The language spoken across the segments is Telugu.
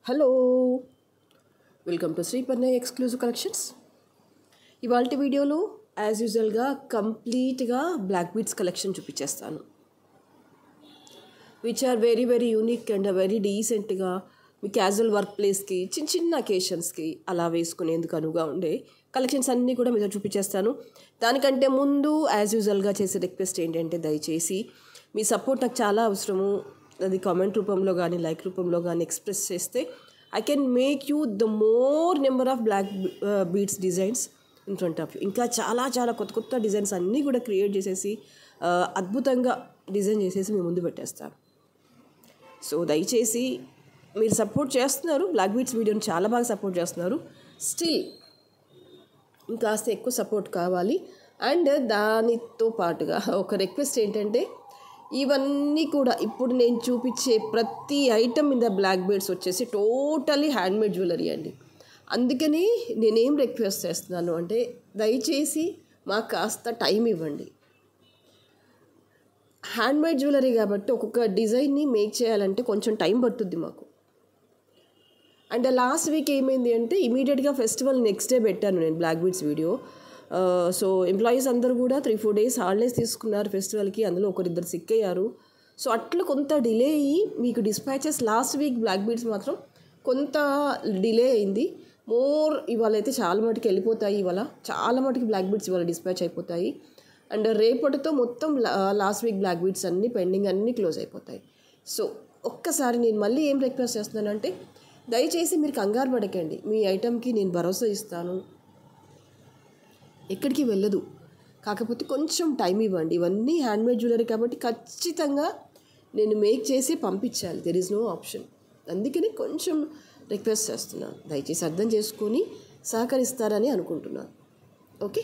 Hello, welcome to Sri Pannayya exclusive collections. ఇవాళ వీడియోలో యాజ్ యూజువల్గా కంప్లీట్గా బ్లాక్ బీడ్స్ కలెక్షన్ చూపించేస్తాను, which are very very unique and very డీసెంట్గా మీ క్యాజువల్ వర్క్ ప్లేస్కి చిన్న చిన్న అకేషన్స్కి అలా వేసుకునేందుకు అనువుగా ఉండే కలెక్షన్స్ అన్నీ కూడా మీతో చూపించేస్తాను. దానికంటే ముందు యాజ్ యూజువల్గా చేసే రిక్వెస్ట్ ఏంటంటే, దయచేసి మీ సపోర్ట్ నాకు చాలా అవసరము. అది కామెంట్ రూపంలో కానీ లైక్ రూపంలో కానీ ఎక్స్ప్రెస్ చేస్తే I can make you the more number of black beads designs in front of you. ఇంకా చాలా చాలా కొత్త కొత్త డిజైన్స్ అన్నీ కూడా క్రియేట్ చేసేసి అద్భుతంగా డిజైన్ చేసేసి మీ ముందు పెట్టేస్తాను. సో దయచేసి మీరు సపోర్ట్ చేస్తున్నారు, బ్లాక్ బీడ్స్ వీడియోని చాలా బాగా సపోర్ట్ చేస్తున్నారు. స్టిల్ ఇంకాస్త ఎక్కువ సపోర్ట్ కావాలి. అండ్ దానితో పాటుగా ఒక రిక్వెస్ట్ ఏంటంటే, ఇవన్నీ కూడా ఇప్పుడు నేను చూపించే ప్రతి item in the black beads వచ్చేసి టోటలీ హ్యాండ్మేడ్ జ్యువెలరీ అండి. అందుకని నేనేం రిక్వెస్ట్ చేస్తున్నాను అంటే, దయచేసి మాకు కాస్త టైం ఇవ్వండి. హ్యాండ్మేడ్ జ్యువెలరీ కాబట్టి ఒక్కొక్క డిజైన్ని మేక్ చేయాలంటే కొంచెం టైం పట్టుద్ది మాకు. అండ్ లాస్ట్ వీక్ ఏమైంది అంటే, ఇమీడియట్గా ఫెస్టివల్ నెక్స్ట్ డే పెట్టాను నేను black beads video. So employees అందరూ కూడా 3-4 days హాలిడేస్ తీసుకున్నారు ఫెస్టివల్కి. అందులో ఒకరిద్దరు సిక్ అయ్యారు. సో అట్లా కొంత డిలే అయ్యి మీకు dispatches last week black beads మాత్రం కొంత డిలే అయింది. ఇవాళ అయితే చాలా మటుకు వెళ్ళిపోతాయి. ఇవాళ చాలా మటుకు బ్లాక్ బీడ్స్ ఇవాళ డిస్పాచ్ అయిపోతాయి. అండ్ రేపటితో మొత్తం లాస్ట్ వీక్ బ్లాక్ బీడ్స్ అన్నీ పెండింగ్ అన్నీ క్లోజ్ అయిపోతాయి. సో ఒక్కసారి నేను మళ్ళీ ఏం రిక్వెస్ట్ చేస్తున్నానంటే, దయచేసి మీరు కంగారు పడకండి. మీ ఐటమ్కి నేను భరోసా ఇస్తాను, ఎక్కడికి వెళ్ళదు. కాకపోతే కొంచెం టైం ఇవ్వండి. ఇవన్నీ హ్యాండ్మేడ్ జ్యువెలరీ కాబట్టి ఖచ్చితంగా నేను మేక్ చేసి పంపించాలి. There is no option. అందుకని కొంచెం రిక్వెస్ట్ చేస్తున్నాను, దయచేసి అర్థం చేసుకొని సహకరిస్తారని అనుకుంటున్నాను. ఓకే,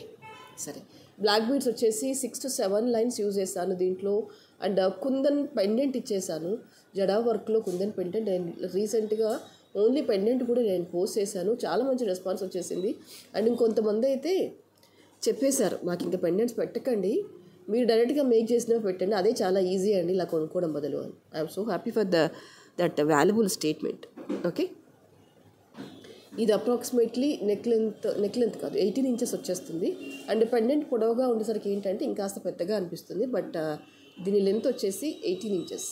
సరే. బ్లాక్ బీడ్స్ వచ్చేసి 6 to 7 lines యూజ్ చేశాను దీంట్లో. అండ్ కుందన్ పెండెంట్ ఇచ్చేసాను, జడా వర్క్లో కుందన్ పెండెంట్. అండ్ రీసెంట్గా ఓన్లీ పెండెంట్ కూడా నేను పోస్ట్ చేశాను, చాలా మంచి రెస్పాన్స్ వచ్చేసింది. అండ్ ఇంకొంతమంది అయితే చెప్పేశారు, మాకు ఇంకా పెండెంట్స్ పెట్టకండి, మీరు డైరెక్ట్గా మేక్ చేసినా పెట్టండి, అదే చాలా ఈజీ అండి ఇలా కొనుక్కోవడం బదులు అని. I'm so happy for that valuable statement. Okay, ఇది అప్రాక్సిమేట్లీ నెక్ లెంత్ కాదు 18 inches వచ్చేస్తుంది. అండ్ పెండెంట్ పొడవుగా ఉండేసరికి ఏంటంటే ఇంకాస్త పెద్దగా అనిపిస్తుంది. బట్ దీని లెంత్ వచ్చేసి 18 inches.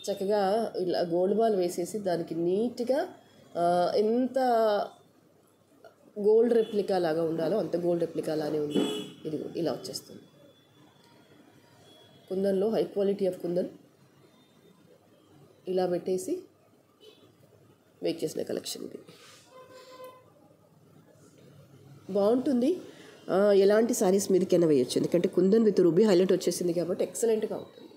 చక్కగా ఇలా గోల్డ్ బాల్ వేసేసి దానికి నీట్గా ఎంత గోల్డ్ రెప్లికా లాగా ఉండాలో అంత గోల్డ్ రెప్లికా లానే ఉంది. ఇది ఇలా వచ్చేస్తుంది. కుందన్లో హై క్వాలిటీ ఆఫ్ కుందన్ ఇలా పెట్టేసి మేక్ చేసిన కలెక్షన్ ఇది. బాగుంటుంది, ఎలాంటి శారీస్ మీదకైనా వేయచ్చు. ఎందుకంటే కుందన్ విత్ రూబీ హైలైట్ వచ్చేసింది కాబట్టి ఎక్సలెంట్గా ఉంటుంది.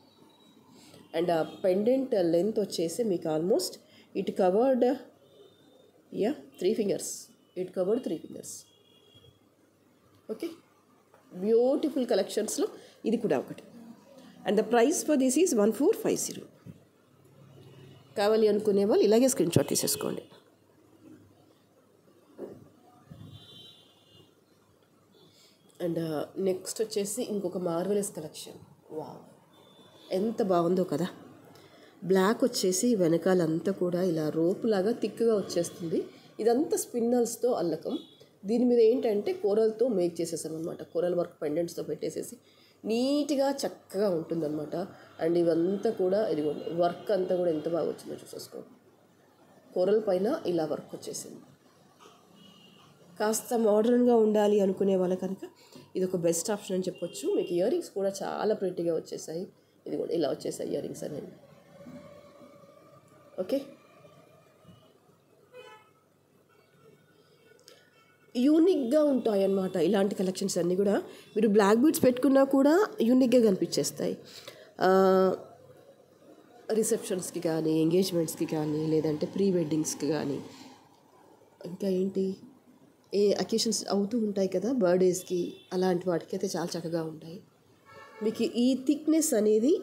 అండ్ ఆ పెండెంట్ లెంత్ వచ్చేసి మీకు almost it covered 3 fingers. It covered 3 fingers. Okay, beautiful కలెక్షన్స్లో ఇది కూడా ఒకటి. And the price for this is 1450. కావాలి అనుకునే వాళ్ళు ఇలాగే స్క్రీన్ షాట్ తీసేసుకోండి. అండ్ నెక్స్ట్ వచ్చేసి ఇంకొక మార్వెలస్ కలెక్షన్. వావ్, ఎంత బాగుందో కదా. బ్లాక్ వచ్చేసి వెనకాలంతా కూడా ఇలా రోపులాగా థిక్గా వచ్చేస్తుంది. ఇదంతా స్పిన్నల్స్తో అల్లకం. దీని మీద ఏంటంటే కోరల్తో మేక్ చేసేసాం అనమాట. కోరల్ వర్క్ పెండెంట్స్తో పెట్టేసేసి నీట్గా చక్కగా ఉంటుందన్నమాట. అండ్ ఇవంతా కూడా ఇదిగోండి, వర్క్ అంతా కూడా ఎంత బాగా వచ్చిందో చూసేసుకోండి. కోరల్ పైన ఇలా వర్క్ వచ్చేసింది. కాస్త మోడర్న్గా ఉండాలి అనుకునే వాళ్ళ కనుక ఇది ఒక బెస్ట్ ఆప్షన్ అని చెప్పొచ్చు. మీకు ఇయర్ రింగ్స్ కూడా చాలా ప్రిటీగా వచ్చేసాయి. ఇది కూడా ఇలా వచ్చేసాయి ఇయర్ రింగ్స్ అనేవి. ఓకే, యూనిక్గా ఉంటాయి అన్నమాట ఇలాంటి కలెక్షన్స్ అన్నీ కూడా. మీరు బ్లాక్ బీడ్స్ పెట్టుకున్నా కూడా యూనిక్గా కనిపించేస్తాయి. రిసెప్షన్స్కి కానీ, ఎంగేజ్మెంట్స్కి కానీ, లేదంటే ప్రీ వెడ్డింగ్స్కి కానీ, ఇంకా ఏంటి అకేషన్స్ అవుతూ ఉంటాయి కదా, బర్త్డేస్కి, అలాంటి వాటికి అయితే చాలా చక్కగా ఉంటాయి. మీకు ఈ థిక్నెస్ అనేది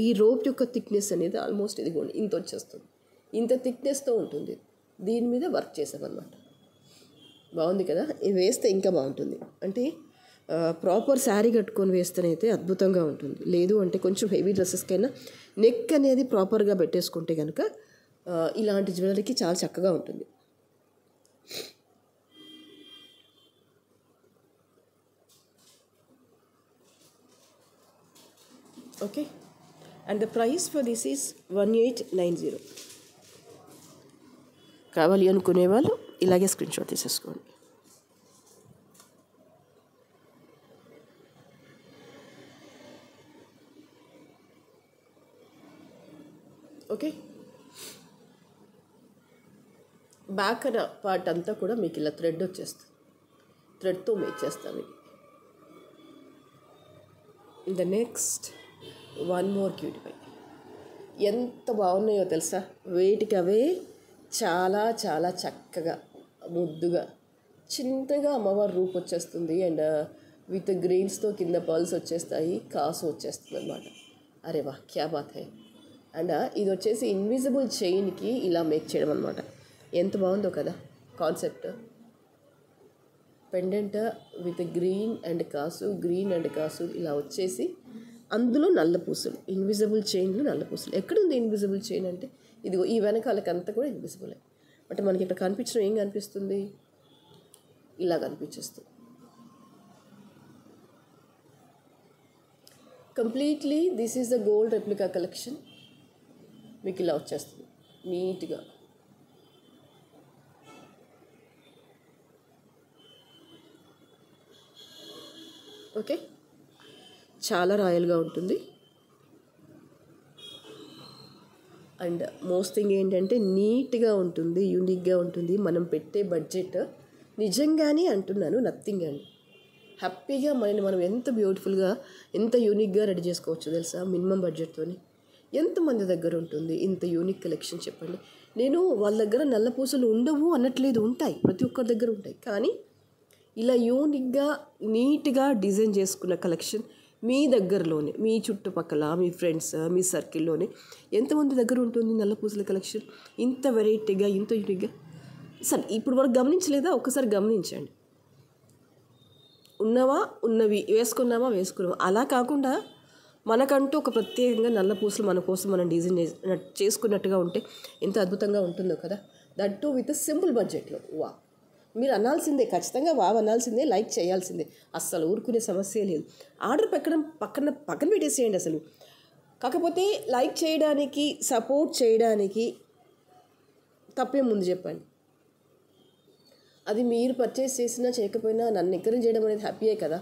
ఈ రోప్ యొక్క థిక్నెస్ అనేది ఆల్మోస్ట్ ఇదిగోండి ఇంత వచ్చేస్తుంది. ఇంత థిక్నెస్తో ఉంటుంది. దీని మీద వర్క్ చేసామన్నమాట. బాగుంది కదా. ఇది వేస్తే ఇంకా బాగుంటుంది. అంటే ప్రాపర్ శారీ కట్టుకొని వేస్తేనైతే అద్భుతంగా ఉంటుంది. లేదు అంటే కొంచెం హెవీ డ్రెస్సెస్కైనా నెక్ అనేది ప్రాపర్గా పెట్టేసుకుంటే కనుక ఇలాంటి జ్యువెలరీకి చాలా చక్కగా ఉంటుంది. Okay, and the price for this is 1890. కావాలి అనుకునే వాళ్ళు ఇలాగే స్క్రీన్ షాట్ తీసేసుకోండి. ఓకే, బ్యాక్ పార్ట్ అంతా కూడా మీకు ఇలా థ్రెడ్ వచ్చేస్తుంది. థ్రెడ్తో మేక్ చేస్తాను. The next one more cute పై ఎంత బాగున్నాయో తెలుసా. వేటికి అవే చాలా చాలా చక్కగా ముద్దుగా చిన్నగా అమ్మవారి రూపు వచ్చేస్తుంది. అండ్ విత్ గ్రెయిన్స్తో కింద పర్ల్స్ వచ్చేస్తాయి, కాసు వచ్చేస్తుంది అనమాట. అరే వా, క్యా బాత్ హై. అండ్ ఇది వచ్చేసి ఇన్విజిబుల్ చైన్కి ఇలా మేక్ చేయడం అనమాట. ఎంత బాగుందో కదా concept. Pendant with green and కాసు ఇలా వచ్చేసి అందులో నల్ల పూసలు, ఇన్విజిబుల్ చైన్లు నల్ల పూసలు. ఎక్కడుంది ఇన్విజిబుల్ చైన్ అంటే ఇదిగో ఈ వెనకాలకంతా కూడా ఇన్విజిబుల్. అంటే మనకి ఇక్కడ కనిపించడం ఏం కనిపిస్తుంది, ఇలా కనిపించేస్తుంది. Completely this is the gold replica collection. మీకు ఇలా వచ్చేస్తుంది నీట్గా. ఓకే, చాలా రాయల్గా ఉంటుంది. అండ్ మోస్ట్ థింగ్ ఏంటంటే నీట్గా ఉంటుంది, యూనిక్గా ఉంటుంది. మనం పెట్టే బడ్జెట్ నిజంగానే అంటున్నాను, నథింగ్ అండి. హ్యాపీగా మనం ఎంత బ్యూటిఫుల్గా ఎంత యూనిక్గా రెడీ చేసుకోవచ్చు తెలుసా మినిమం బడ్జెట్తో. ఎంతమంది దగ్గర ఉంటుంది ఇంత యూనిక్ కలెక్షన్ చెప్పండి. నేను వాళ్ళ దగ్గర నల్ల పూసలు ఉండవు అనట్లేదు, ఉంటాయి, ప్రతి ఒక్కరి దగ్గర ఉంటాయి. కానీ ఇలా యూనిక్గా నీట్గా డిజైన్ చేసుకున్న కలెక్షన్ మీ దగ్గరలోనే, మీ చుట్టుపక్కల, మీ ఫ్రెండ్స్, మీ సర్కిల్లోనే ఎంతమంది దగ్గర ఉంటుంది నల్ల పూసల కలెక్షన్ ఇంత వెరైటీగా, ఇంత యూనిక్గా. సరే, ఇప్పుడు వరకు గమనించలేదా? ఒక్కసారి గమనించండి. ఉన్నవి వేసుకున్నామా అలా కాకుండా మనకంటూ ఒక ప్రత్యేకంగా నల్ల పూసలు మన కోసం మనం డిజైన్ చేసుకున్నట్టుగా ఉంటే ఎంత అద్భుతంగా ఉంటుందో కదా. దట్ టు విత్ సింపుల్ బడ్జెట్లో. వా, మీరు అనాల్సిందే, ఖచ్చితంగా అనాల్సిందే, లైక్ చేయాల్సిందే, అస్సలు ఊరుకునే సమస్య లేదు. ఆర్డర్ పక్కన పెట్టేసేయండి అసలు. కాకపోతే లైక్ చేయడానికి, సపోర్ట్ చేయడానికి తప్పేముంది చెప్పండి. అది మీరు పర్చేస్ చేసినా చేయకపోయినా నన్ను ఎంకరేజ్ చేయడం అనేది హ్యాపీయే కదా.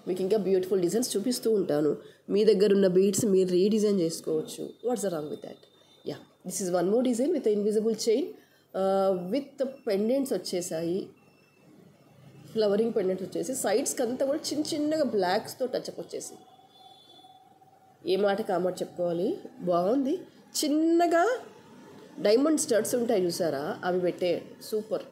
మీకు ఇంకా బ్యూటిఫుల్ డిజైన్స్ చూపిస్తూ ఉంటాను. మీ దగ్గర ఉన్న బీడ్స్ మీరు రీడిజైన్ చేసుకోవచ్చు. What's the wrong with that? Yeah, this is one more design with invisible chain with pendants వచ్చేసాయి. ఫ్లవరింగ్ పెండెంట్స్ వచ్చేసి సైడ్స్కి అంతా కూడా చిన్నగా బ్లాక్స్తో టచ్అప్ వచ్చేసి, ఏ మాటకి ఆ మాట చెప్పుకోవాలి. బాగుంది. చిన్నగా డైమండ్ స్టడ్స్ ఉంటాయి చూసారా, అవి పెట్టేయండి. సూపర్.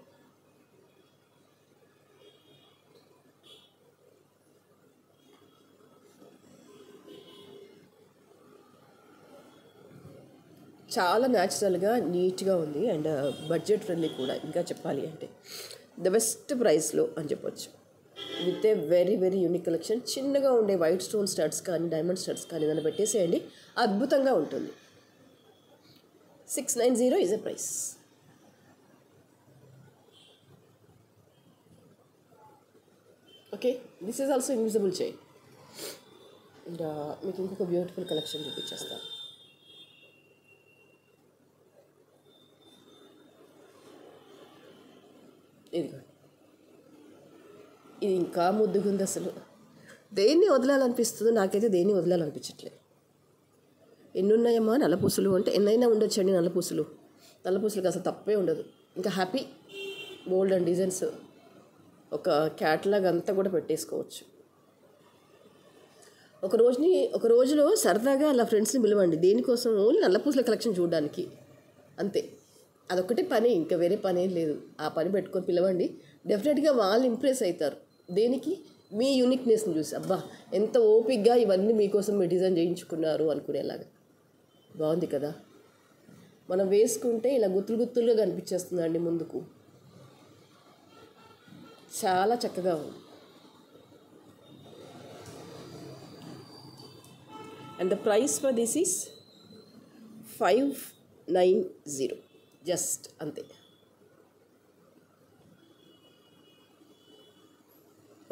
చాలా న్యాచురల్గా నీట్గా ఉంది. అండ్ బడ్జెట్ ఫ్రెండ్లీ కూడా. ఇంకా చెప్పాలి అంటే ద బెస్ట్ ప్రైస్లో అని చెప్పొచ్చు. With a very very unique collection. చిన్నగా ఉండే వైట్ స్టోన్ స్టడ్స్ కానీ, డైమండ్ స్టడ్స్ కానీ దాన్ని పెట్టేసేయండి, అద్భుతంగా ఉంటుంది. 690 is a price. Okay, this is also invisible chain. And మీకు ఇంకొక బ్యూటిఫుల్ కలెక్షన్ చూపించేస్తాను. ఇదిగో, ఇది ఇంకా ముద్దుగుంది అసలు. దేన్ని వదలాలనిపిస్తుందో నాకైతే దేన్ని వదలాలనిపించట్లేదు. ఎన్ని ఉన్నాయమ్మా నల్లపూసలు అంటే ఎన్నైనా ఉండొచ్చండి. నల్లపూసలకి అసలు తప్పే ఉండదు. ఇంకా హ్యాపీ. బోల్డ్ అండ్ డిజైన్స్, ఒక క్యాటలాగ్ అంతా కూడా పెట్టేసుకోవచ్చు. ఒక రోజులో సరదాగా అలా ఫ్రెండ్స్ని పిలవండి. దేనికోసం? ఓన్లీ నల్లపూసల కలెక్షన్ చూడడానికి, అంతే. అదొక్కటే పని, ఇంకా వేరే పని ఏం లేదు. ఆ పని పెట్టుకొని పిలవండి, డెఫినెట్గా వాళ్ళు ఇంప్రెస్ అవుతారు. దేనికి? మీ యూనిక్నెస్ని చూసి, అబ్బా ఎంత ఓపిక్గా ఇవన్నీ మీకోసం మీరు డిజైన్ చేయించుకున్నారు అనుకునేలాగా. బాగుంది కదా. మనం వేసుకుంటే ఇలా గుత్తులుగా కనిపించేస్తుందండి ముందుకు. చాలా చక్కగా ఉంది. And the price for this is 590. Just అంతే.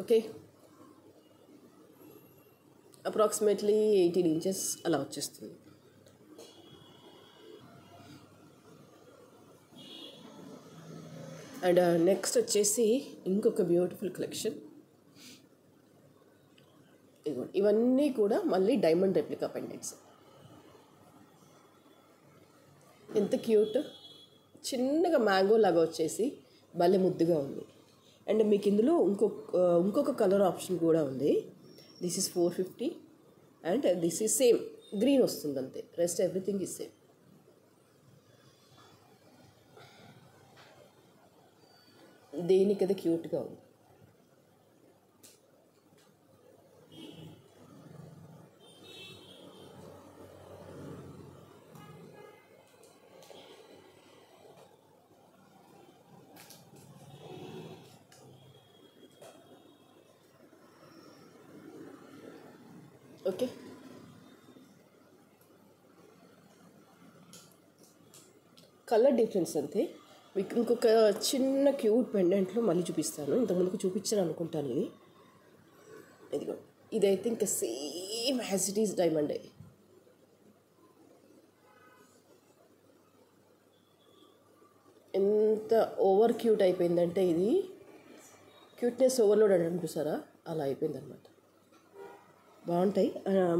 ఓకే, అప్రాక్సిమేట్లీ 18 ఇంచెస్ అలా వచ్చేస్తుంది. అండ్ నెక్స్ట్ వచ్చేసి ఇంకొక బ్యూటిఫుల్ కలెక్షన్. ఇదిగోండి, ఇవన్నీ కూడా మళ్ళీ డైమండ్ రెప్లికా పెండెంట్స్. ఎంత క్యూట్, చిన్నగా మ్యాంగో లాగా వచ్చేసి భలే ముద్దుగా ఉంది. అండ్ మీకు ఇందులో ఇంకొక కలర్ ఆప్షన్ కూడా ఉంది. This is 450 and this is same green వస్తుంది అంతే, రెస్ట్ ఎవ్రీథింగ్ ఈజ్ సేమ్. దేనికది క్యూట్గా ఉంది. ఓకే, కలర్ డిఫరెన్స్ అంతే. మీకు ఇంకొక చిన్న క్యూట్ పెండెంట్లో మళ్ళీ చూపిస్తాను. ఇంతకుముందుకు చూపించాను అనుకుంటాను. ఇదిగో, ఇదైతే ఇంకా సేమ్ యాజ్ ఇట్ ఈస్ డైమండే. ఎంత ఓవర్ క్యూట్ అయిపోయిందంటే ఇది క్యూట్నెస్ ఓవర్లోడ్ అని చూసారా, అలా అయిపోయింది అనమాట. బాగుంటాయి.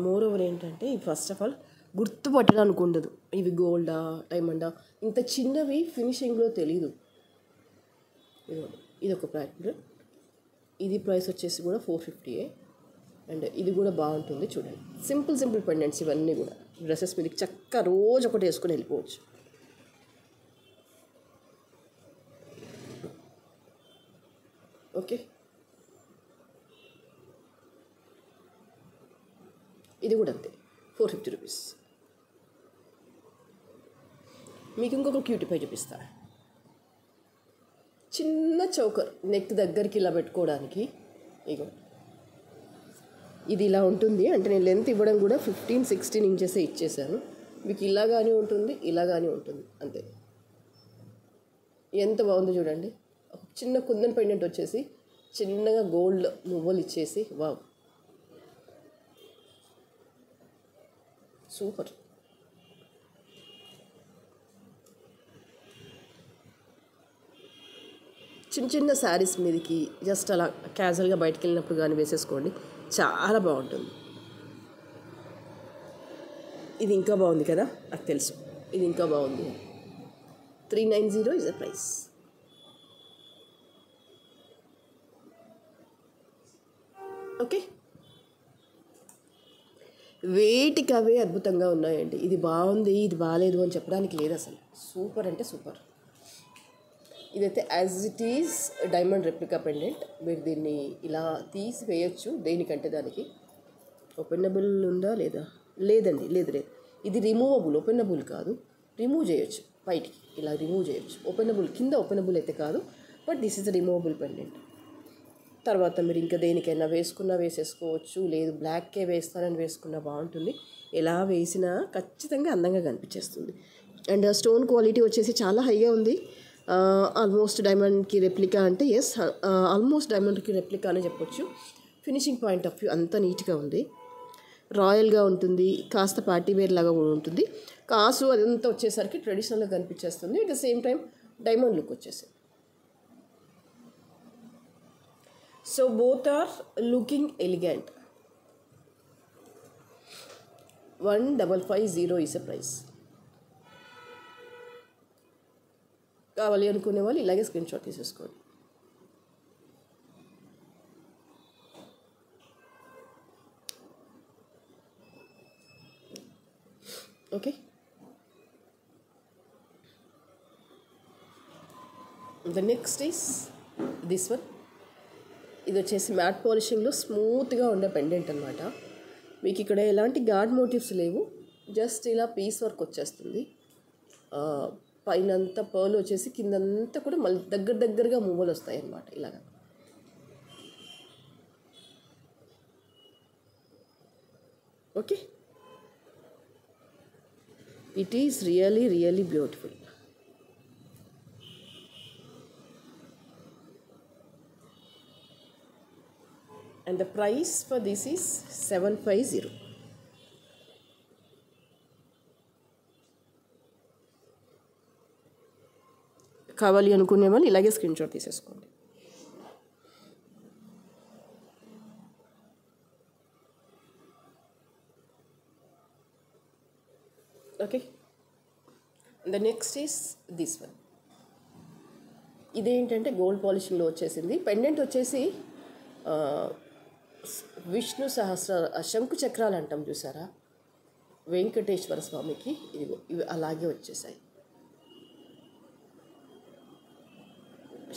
మోర్ ఓవర్ ఏంటంటే ఇవి ఫస్ట్ ఆఫ్ ఆల్ గుర్తుపట్టడానికి ఉండదు, ఇవి గోల్డా డైమండా. ఇంత చిన్నవి ఫినిషింగ్లో తెలీదు. ఇది ఒక ప్యాకెట్, ఇది ప్రైస్ వచ్చేసి కూడా 450. అండ్ ఇది కూడా బాగుంటుంది చూడండి. సింపుల్ పెండెంట్స్ ఇవన్నీ కూడా డ్రెస్సెస్ మీదకి చక్కగా రోజు ఒకటి వేసుకొని వెళ్ళిపోవచ్చు. ఓకే, ఇది కూడా అంతే 450 రూపీస్. మీకు ఇంకొక క్యూటీ పై చూపిస్తా. చిన్న చౌకర్ నెక్ దగ్గరికి ఇలా పెట్టుకోవడానికి. ఇగో, ఇది ఇలా ఉంటుంది. అంటే నేను లెంత్ ఇవ్వడం కూడా 15-16 ఇంచెసే ఇచ్చేసాను. మీకు ఇలాగానే ఉంటుంది, ఇలాగానే ఉంటుంది అంతే. ఎంత బాగుందో చూడండి. చిన్న కుందన్ పెండెంట్ వచ్చేసి చిన్నగా గోల్డ్ మువ్వలు ఇచ్చేసి, వావ్ సూపర్. చిన్న శారీస్ మీదకి జస్ట్ అలా క్యాజువల్గా బయటకు వెళ్ళినప్పుడు కానీ వేసేసుకోండి, చాలా బాగుంటుంది. ఇది ఇంకా బాగుంది కదా, నాకు తెలుసు ఇది ఇంకా బాగుంది. 390 ఇస్ ద ప్రైస్. ఓకే, వేటికి అవే అద్భుతంగా ఉన్నాయండి. ఇది బాగుంది, ఇది బాగాలేదు అని చెప్పడానికి లేదు అసలు. సూపర్ అంటే సూపర్. ఇదైతే as it is diamond replica pendant. మీరు దీన్ని ఇలా తీసి వేయచ్చు దేనికంటే దానికి. ఓపెనబుల్ ఉందా లేదా? లేదండి, లేదు. ఇది రిమూవబుల్, ఓపెనబుల్ కాదు. రిమూవ్ చేయొచ్చు బయటికి, ఇలా రిమూవ్ చేయొచ్చు. ఓపెనబుల్ కింద ఓపెనబుల్ అయితే కాదు, but this is removable pendant. తర్వాత మీరు ఇంకా దేనికైనా వేసేసుకోవచ్చు. లేదు బ్లాక్కే వేస్తానని వేసుకున్నా బాగుంటుంది. ఎలా వేసినా ఖచ్చితంగా అందంగా కనిపించేస్తుంది. అండ్ స్టోన్ క్వాలిటీ వచ్చేసి చాలా హైగా ఉంది. ఆల్మోస్ట్ డైమండ్కి రెప్లికా అంటే ఎస్, ఆల్మోస్ట్ డైమండ్కి రెప్లికా అనే చెప్పొచ్చు. ఫినిషింగ్ పాయింట్ ఆఫ్ వ్యూ అంతా నీట్గా ఉంది, రాయల్గా ఉంటుంది. కాస్త పార్టీ వేర్ లాగా ఉంటుంది. కాసు అదంతా వచ్చేసరికి ట్రెడిషనల్గా కనిపించేస్తుంది. At the same time diamond look వచ్చేసి. So both are looking elegant. 1550 is a price. కావాలి అనుకునే వాళ్ళు ఇలాగే స్క్రీన్ షాట్ తీసేసుకోండి. Okay, the next is this one. ఇది వచ్చేసి మ్యాట్ పాలిషింగ్లో స్మూత్గా ఉండే పెండెంట్ అనమాట. మీకు ఇక్కడ ఎలాంటి గాడ్ మోటివ్స్ లేవు, జస్ట్ ఇలా పీస్ వర్క్ వచ్చేస్తుంది. పైన అంతా పర్ల్ వచ్చేసి కిందంతా కూడా మళ్ళీ దగ్గరగా మువ్వలు వస్తాయి అన్నమాట. ఇలాగా okay, it is really beautiful. And the price for this is 750. కావాలి అనుకునే వాళ్ళు ఇలాగే స్క్రీన్ షాట్ తీసేసుకోండి. Okay, the next is this one. ఇదేంటంటే గోల్డ్ పాలిషింగ్లో వచ్చేసింది. పెండెంట్ వచ్చేసి విష్ణు సహస్ర శంకు చక్రాలు అంటాం చూసారా, వెంకటేశ్వర స్వామికి ఇదిగో ఇవి అలాగే వచ్చేసాయి.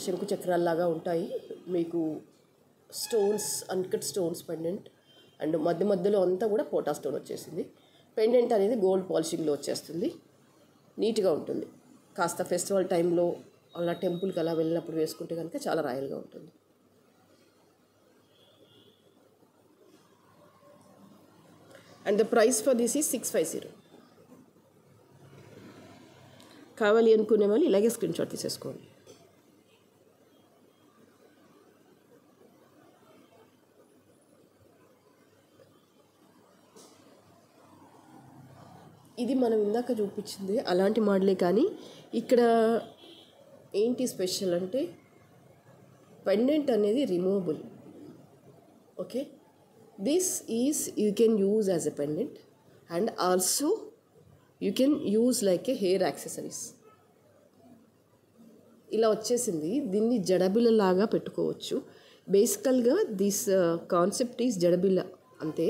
శంకు చక్రాల్లాగా ఉంటాయి. మీకు stones, uncut stones pendant, and మధ్య మధ్యలో అంతా కూడా పోటా స్టోన్ వచ్చేసింది. పెండెంట్ అనేది గోల్డ్ పాలిషింగ్లో వచ్చేస్తుంది. నీట్గా ఉంటుంది. కాస్త ఫెస్టివల్ టైంలో అలా టెంపుల్కి అలా వెళ్ళినప్పుడు వేసుకుంటే కనుక చాలా రాయల్గా ఉంటుంది. And the price for this is 650. కావాలి అనుకునే వాళ్ళు ఇలాగే స్క్రీన్ షాట్ తీసేసుకోండి. ఇది మనం ఇందాక చూపించింది అలాంటి మోడలే, కానీ ఇక్కడ ఏంటి స్పెషల్ అంటే పెండెంట్ అనేది removable. Okay, this is you can use as a pendant and also you can use like A hair accessories. ఇలా వచ్చేసింది. దీన్ని జడబిల్లలాగా పెట్టుకోవచ్చు. బేసికల్గా దిస్ కాన్సెప్ట్ ఈజ్ జడబిల్ల అంతే.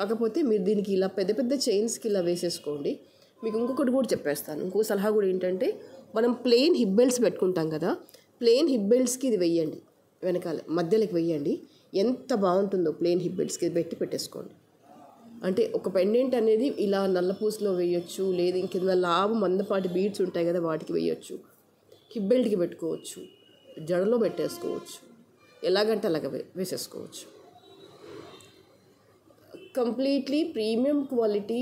కాకపోతే మీరు దీనికి ఇలా పెద్ద పెద్ద చైన్స్కి ఇలా వేసేసుకోండి. మీకు ఇంకొకటి కూడా చెప్పేస్తాను. ఇంకో సలహా కూడా ఏంటంటే, మనం ప్లెయిన్ హిప్ బెల్ట్స్ పెట్టుకుంటాం కదా, ప్లెయిన్ హిప్ బెల్ట్స్కి ఇది వెయ్యండి, వెనకాల మధ్యలోకి వెయ్యండి. ఎంత బాగుంటుందో ప్లెయిన్ హిప్ బెల్ట్స్కి పెట్టేసుకోండి. అంటే ఒక పెండెంట్ అనేది ఇలా నల్లపూసలో వేయొచ్చు, లేదా ఇంకింద లావు మందపాటి బీడ్స్ ఉంటాయి కదా వాటికి వేయొచ్చు, హిప్ బెల్ట్కి పెట్టుకోవచ్చు, జడలో పెట్టేసుకోవచ్చు, ఎలాగంటే అలాగ వేసేసుకోవచ్చు. కంప్లీట్లీ ప్రీమియం క్వాలిటీ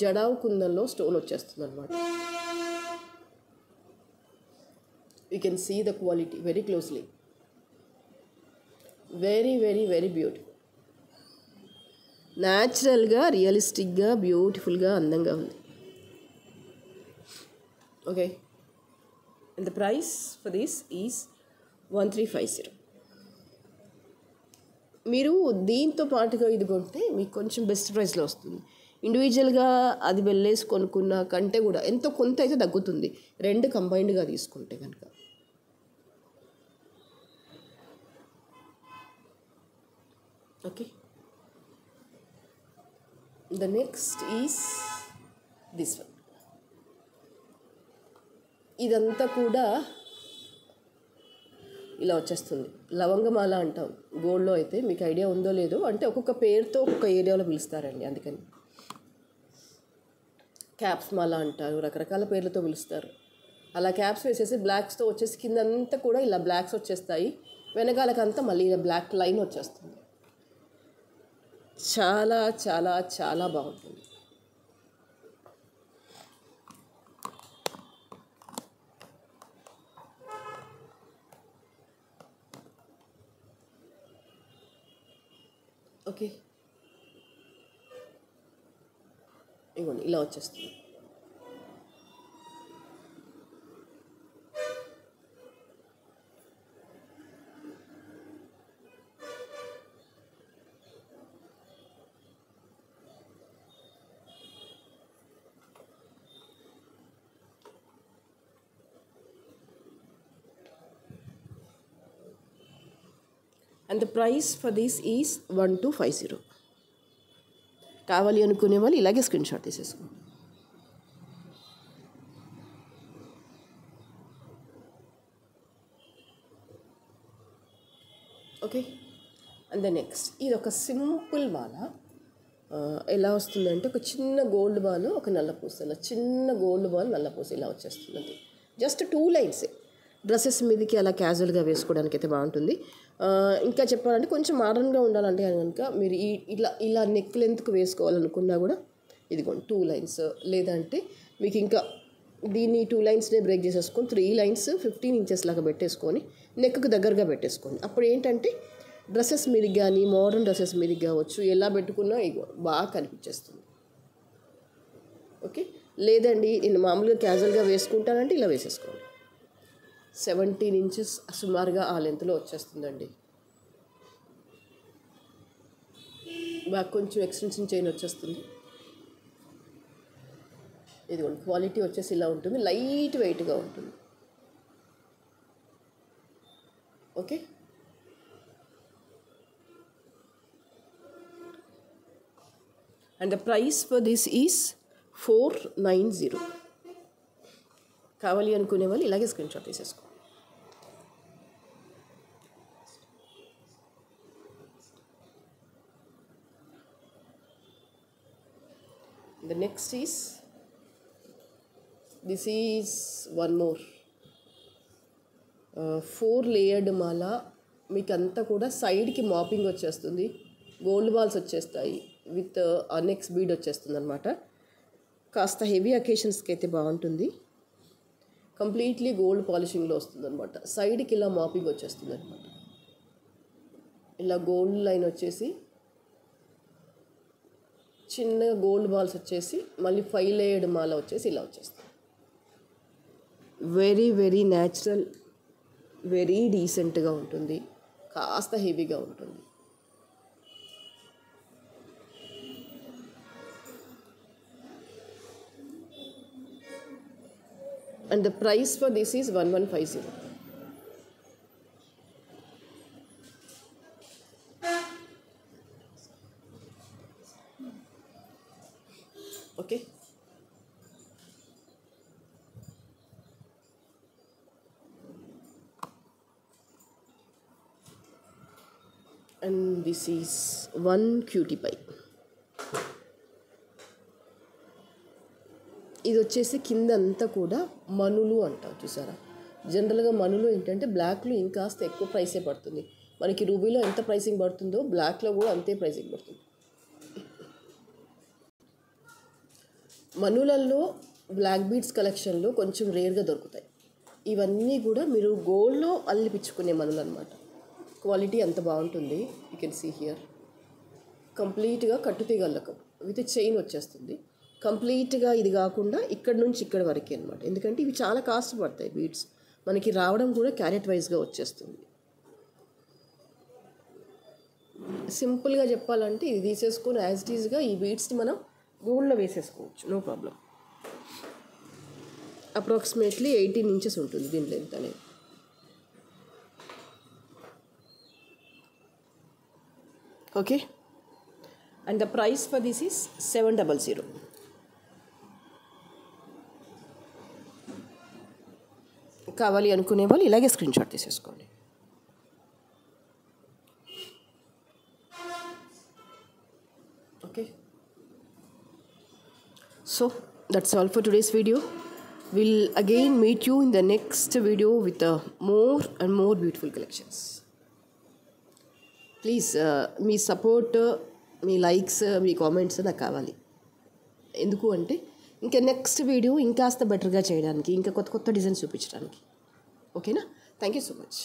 జడావు కుందంలో స్టోన్ వచ్చేస్తుంది అనమాట. You can see the quality very closely. Very very very beautiful. న్యాచురల్గా, రియలిస్టిక్గా, బ్యూటిఫుల్గా, అందంగా ఉంది. Okay, and the price for this is 1350. మీరు దీంతో పాటుగా ఇది కొంటే మీకు కొంచెం బెస్ట్ ప్రైస్లో వస్తుంది. ఇండివిజువల్గా అది వెళ్ళేసి కొనుక్కున్న కంటే కూడా ఎంతో కొంత అయితే తగ్గుతుంది రెండు కంబైన్డ్గా తీసుకుంటే కనుక. Okay, the next is this one. ఇదంతా కూడా ఇలా వచ్చేస్తుంది. లవంగమాల అంటాం గోల్డ్లో అయితే, మీకు ఐడియా ఉందో లేదో, అంటే ఒక్కొక్క పేరుతో ఒక్కొక్క ఏరియాలో పిలుస్తారండి. అందుకని క్యాప్స్ మాల అంటారు, రకరకాల పేర్లతో పిలుస్తారు. అలా క్యాప్స్ వేసేసి బ్లాక్స్తో వచ్చేసి కిందంతా కూడా ఇలా బ్లాక్స్ వచ్చేస్తాయి, వెనకాలకంతా మళ్ళీ ఇలా బ్లాక్ లైన్ వచ్చేస్తుంది. చాలా చాలా చాలా బాగుంటుంది. ఓకే, ఇవ్వండి ఇలా వచ్చేస్తుంది. And the price for this is 1250. కావాలి అనుకునే వాళ్ళు ఇలాగే స్క్రీన్ షాట్ తీసేసుకోండి. ఓకే, అండ్ ద నెక్స్ట్ ఇది ఒక సింపుల్ మాల. ఎలా వస్తుందంటే ఒక చిన్న గోల్డ్ బాల్, ఒక నల్లపూస, ఇలా చిన్న గోల్డ్ బాల్ నల్లపూస ఇలా వచ్చేస్తుంది. జస్ట్ 2 లైన్సే. డ్రెస్సెస్ మీదకి అలా క్యాజువల్గా వేసుకోవడానికి అయితే బాగుంటుంది. ఇంకా చెప్పాలంటే కొంచెం మోడర్న్గా ఉండాలంటే కనుక మీరు ఇలా ఇలా నెక్ లెంత్కి వేసుకోవాలనుకున్నా కూడా ఇదిగోండి 2 లైన్స్, లేదంటే మీకు ఇంకా దీన్ని 2 లైన్స్నే బ్రేక్ చేసేసుకొని 3 లైన్స్ 15 ఇంచెస్ లాగా పెట్టేసుకొని నెక్కు దగ్గరగా పెట్టేసుకోండి. అప్పుడు ఏంటంటే డ్రెస్సెస్ మీదకి కానీ మోడర్న్ డ్రెస్సెస్ మీదకి కావచ్చు, ఎలా పెట్టుకున్నా ఇగో బాగా కనిపించేస్తుంది. ఓకే, లేదండి నేను మామూలుగా క్యాజువల్గా వేసుకుంటానంటే ఇలా వేసేసుకోండి. 17 ఇంచెస్ సుమారుగా ఆ లెంత్లో వచ్చేస్తుందండి. బాగా కొంచెం ఎక్స్టెన్షన్ చైన్ వచ్చేస్తుంది. ఇదిగోండి, క్వాలిటీ వచ్చేసి ఇలా ఉంటుంది, లైట్ వెయిట్గా ఉంటుంది. Okay, and the price for this is 490. కావాలి అనుకునే వాళ్ళు ఇలాగే స్క్రీన్ షాట్ తీసేసుకో. The next is, this is one more 4 layered మాల. మీకు అంతా కూడా సైడ్కి మాపింగ్ వచ్చేస్తుంది, గోల్డ్ బాల్స్ వచ్చేస్తాయి, విత్ నెక్స్ట్ బీడ్ వచ్చేస్తుంది అనమాట. కాస్త హెవీ అకేషన్స్కి అయితే బాగుంటుంది. కంప్లీట్లీ గోల్డ్ పాలిషింగ్లో వస్తుంది అనమాట. సైడ్కి ఇలా మాపింగ్ వచ్చేస్తుంది అనమాట. ఇలా గోల్డ్ లైన్ వచ్చేసి చిన్న గోల్డ్ బాల్స్ వచ్చేసి మళ్ళీ 5 లేయర్డ్ మాల వచ్చేసి ఇలా వచ్చేస్తుంది. వెరీ వెరీ న్యాచురల్, వెరీ డీసెంట్గా ఉంటుంది, కాస్త హెవీగా ఉంటుంది. And the price for this is 1150. Okay, and this is one cutie pie. ఇది వచ్చేసి కింద అంతా కూడా మనులు అంటారు, చూసారా. జనరల్గా మనులు ఏంటంటే బ్లాక్లో ఇంకాస్త ఎక్కువ ప్రైసే పడుతుంది. మనకి రూబీలో ఎంత ప్రైసింగ్ పడుతుందో బ్లాక్లో కూడా అంతే ప్రైసింగ్ పడుతుంది. మనులల్లో బ్లాక్ బీడ్స్ కలెక్షన్లో కొంచెం రేర్గా దొరుకుతాయి. ఇవన్నీ కూడా మీరు గోల్డ్లో అల్లిపించుకునే మనులు అనమాట. క్వాలిటీ అంత బాగుంటుంది. యూ కెన్ సీ హియర్ కంప్లీట్గా కట్టుతీగల్లకం విత్ చైన్ వచ్చేస్తుంది. కంప్లీట్గా ఇది కాకుండా ఇక్కడ నుంచి ఇక్కడ వరకే అనమాట. ఎందుకంటే ఇవి చాలా కాస్ట్ పడతాయి బీడ్స్. మనకి రావడం కూడా క్యారెట్ వైజ్గా వచ్చేస్తుంది. సింపుల్గా చెప్పాలంటే ఇది తీసేసుకొని యాజ్ ఇట్ ఈజ్గా ఈ బీడ్స్ని మనం గోల్డ్లో వేసేసుకోవచ్చు, నో ప్రాబ్లం. అప్రాక్సిమేట్లీ 18 ఇంచెస్ ఉంటుంది దీని లెంత్ అనేది. Okay, and the price for this is 700. కావాలి అనుకునే వాళ్ళు ఇలాగే స్క్రీన్ షాట్ తీసేసుకోండి. Okay, so that's all for today's video. Will again meet you in the next video with more and more beautiful collections. Please me support, me likes, me comments నాకు కావాలి. ఎందుకు అంటే ఇంకా నెక్స్ట్ వీడియో ఇంకాస్త బెటర్గా చేయడానికి, ఇంకా కొత్త కొత్త డిజైన్స్ చూపించడానికి. ఓకేనా? Thank you so much.